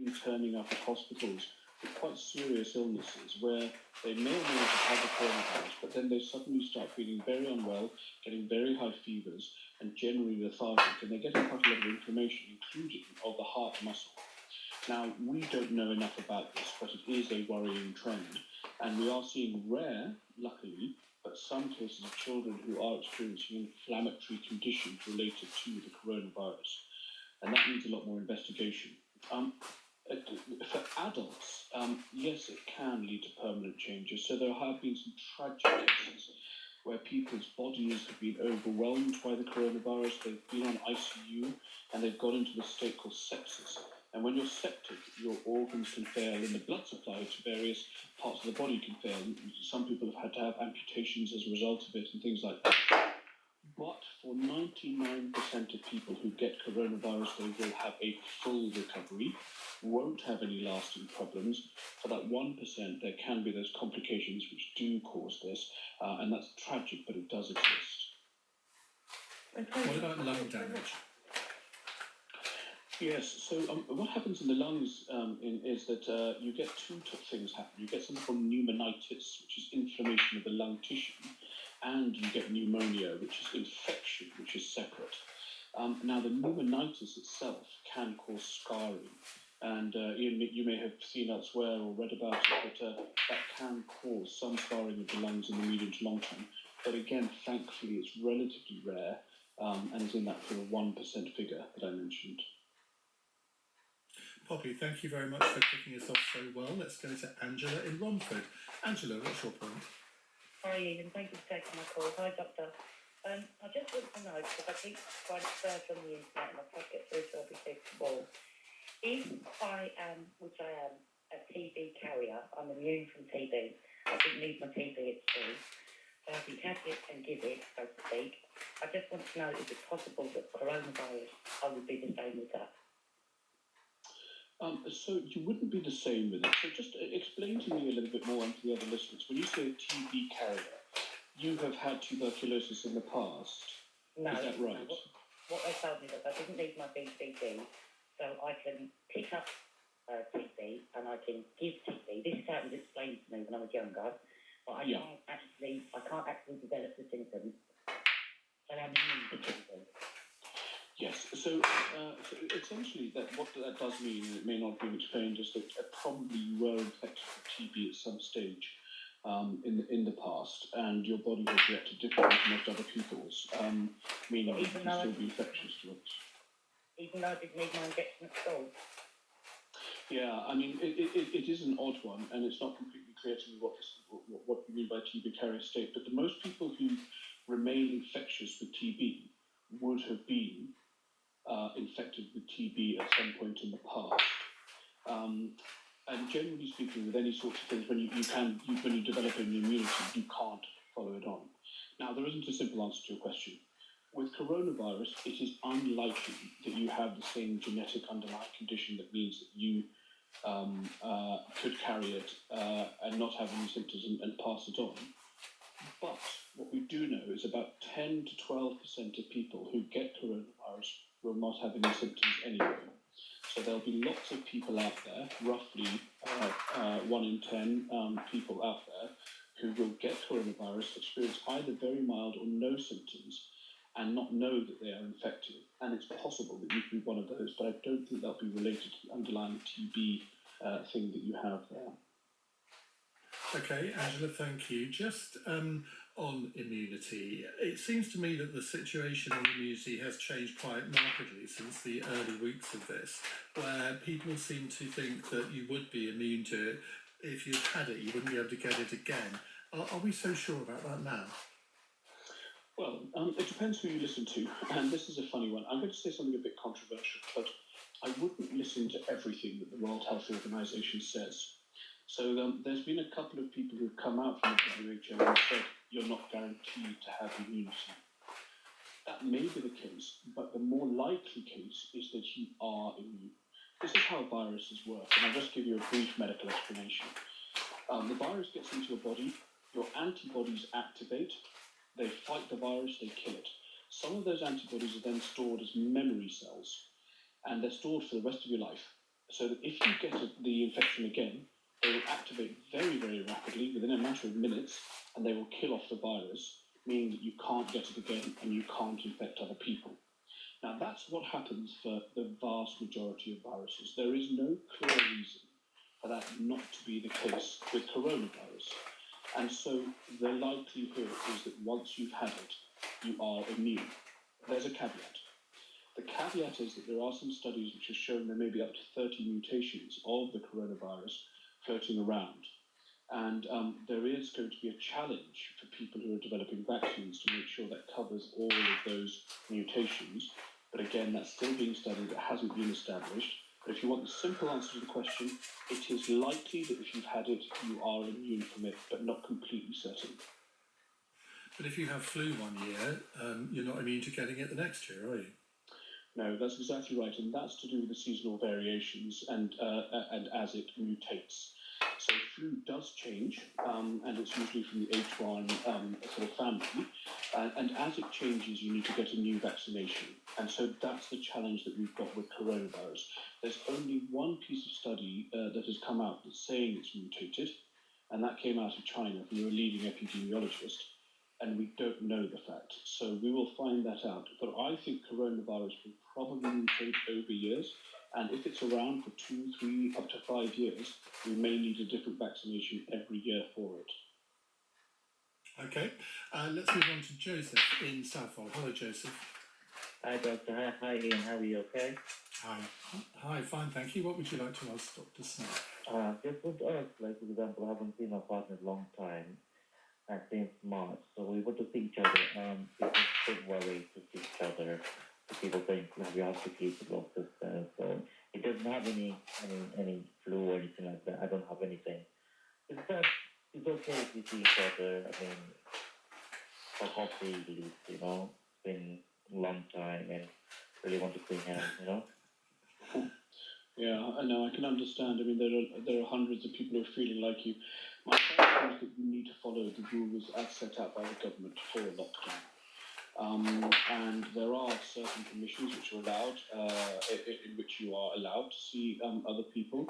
been turning up at hospitals with quite serious illnesses where they may or may not have had the coronavirus, but then they suddenly start feeling very unwell, getting very high fevers, and generally lethargic, and they're getting quite a lot of inflammation, including of the heart muscle. Now, we don't know enough about this, but it is a worrying trend, and we are seeing rare, luckily, but some cases of children who are experiencing inflammatory conditions related to the coronavirus, and that needs a lot more investigation. For adults, yes, it can lead to permanent changes. So there have been some tragic cases where people's bodies have been overwhelmed by the coronavirus, they've been on ICU, and they've got into this state called sepsis. And when you're septic, your organs can fail and the blood supply to various parts of the body can fail. Some people have had to have amputations as a result of it and things like that. But for 99% of people who get coronavirus, they will have a full recovery, won't have any lasting problems. For that 1%, there can be those complications which do cause this, and that's tragic, but it does exist. What about lung damage? Yes, so what happens in the lungs is that you get two things happen. You get something called pneumonitis, which is inflammation of the lung tissue, and you get pneumonia, which is infection, which is separate. Now, the pneumonitis itself can cause scarring, and you may have seen elsewhere or read about it, but that can cause some scarring of the lungs in the medium to long term. But again, thankfully, it's relatively rare, and is in that sort of 1% figure that I mentioned. Poppy, thank you very much for kicking us off so well. Let's go to Angela in Romford. Angela, what's your point? Hi Ian, thank you for taking my call. Hi Doctor. I just want to know, because I keep trying to search on the internet and I can't get through to everything before. If I am, which I am, a TB carrier, I'm immune from TB. I didn't need my TB at school, so I can catch it and give it, so to speak. I just want to know, is it possible that coronavirus, I would be the same with that? So you wouldn't be the same with it. So just explain to me a little bit more and to the other listeners. When you say a TB carrier, you have had tuberculosis in the past. No. Is that right? No. What they told me was I didn't need my BCG, so I can pick up TB and I can give TB. This is how it was explained to me when I was younger, but I can't actually develop the symptoms. So I'm immune to TB. Yes, so essentially what that does mean, and it may not be explained, is that probably you were infected with TB at some stage in the past, and your body has reacted differently to most other people's, meaning you can still be infectious to it. Even though I didn't need my injection at school? Yeah, I mean, it is an odd one, and it's not completely clear to me what you mean by TB carrier state, but the most people who remain infectious with TB would have been infected with TB at some point in the past. And generally speaking, with any sorts of things, when you develop an immunity, you can't follow it on. Now, there isn't a simple answer to your question. With coronavirus, it is unlikely that you have the same genetic underlying condition that means that you could carry it and not have any symptoms and pass it on. But what we do know is about 10 to 12% of people who get coronavirus will not have any symptoms anyway. So there'll be lots of people out there, roughly 1 in 10 people out there, who will get coronavirus, experience either very mild or no symptoms, and not know that they are infected. And it's possible that you could be one of those, but I don't think that'll be related to the underlying TB thing that you have there. Okay, Angela, thank you. Just on immunity, it seems to me that the situation on immunity has changed quite markedly since the early weeks of this, where people seem to think that you would be immune to it. If you'd had it, you wouldn't be able to get it again. Are we so sure about that now? Well, it depends who you listen to, and this is a funny one. I'm going to say something a bit controversial, but I wouldn't listen to everything that the World Health Organization says. So there's been a couple of people who've come out from the WHO and said you're not guaranteed to have immunity. That may be the case, but the more likely case is that you are immune. This is how viruses work, and I'll just give you a brief medical explanation. The virus gets into your body, your antibodies activate, they fight the virus, they kill it. Some of those antibodies are then stored as memory cells, and they're stored for the rest of your life. so that if you get the infection again, they will activate very, very rapidly within a matter of minutes, and they will kill off the virus, meaning that you can't get it again and you can't infect other people. Now, that's what happens for the vast majority of viruses. There is no clear reason for that not to be the case with coronavirus. And so the likelihood is that once you've had it, you are immune. There's a caveat. The caveat is that there are some studies which have shown there may be up to 30 mutations of the coronavirus floating around. And there is going to be a challenge for people who are developing vaccines to make sure that covers all of those mutations. But again, that's still being studied. It hasn't been established. But if you want the simple answer to the question, it is likely that if you've had it, you are immune from it, but not completely certain. But if you have flu one year, you're not immune to getting it the next year, are you? No, that's exactly right, and that's to do with the seasonal variations and as it mutates. So flu does change, and it's usually from the H1 sort of family, and as it changes, you need to get a new vaccination. And so that's the challenge that we've got with coronavirus. There's only one piece of study that has come out that's saying it's mutated, and that came out of China from a leading epidemiologist. And we don't know the fact. So we will find that out. But I think coronavirus will probably mutate over years. And if it's around for 2, 3, up to 5 years, we may need a different vaccination every year for it. Okay, let's move on to Joseph in Southall. Hello, Joseph. Hi, Doctor. Hi, Ian. How are you? Okay? Hi, fine, thank you. What would you like to ask Dr. Snell? Just want to ask, like, for example, I haven't seen my partner in a long time, since March, so we want to see each other. It's a bit worried to see each other. People think we have to keep the long distance, so it doesn't have any flu or anything like that. I don't have anything. It's okay if we see each other. I mean, for coffee, at least, you know. It's been a long time and really want to see him, you know. Yeah, I know. I can understand. I mean, there are hundreds of people who are feeling like you. My point is that you need to follow the rules as set out by the government for a lockdown. And there are certain conditions which are allowed, in which you are allowed to see other people,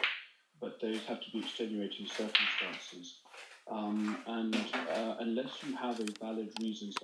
but those have to be extenuating circumstances. And unless you have a valid reason to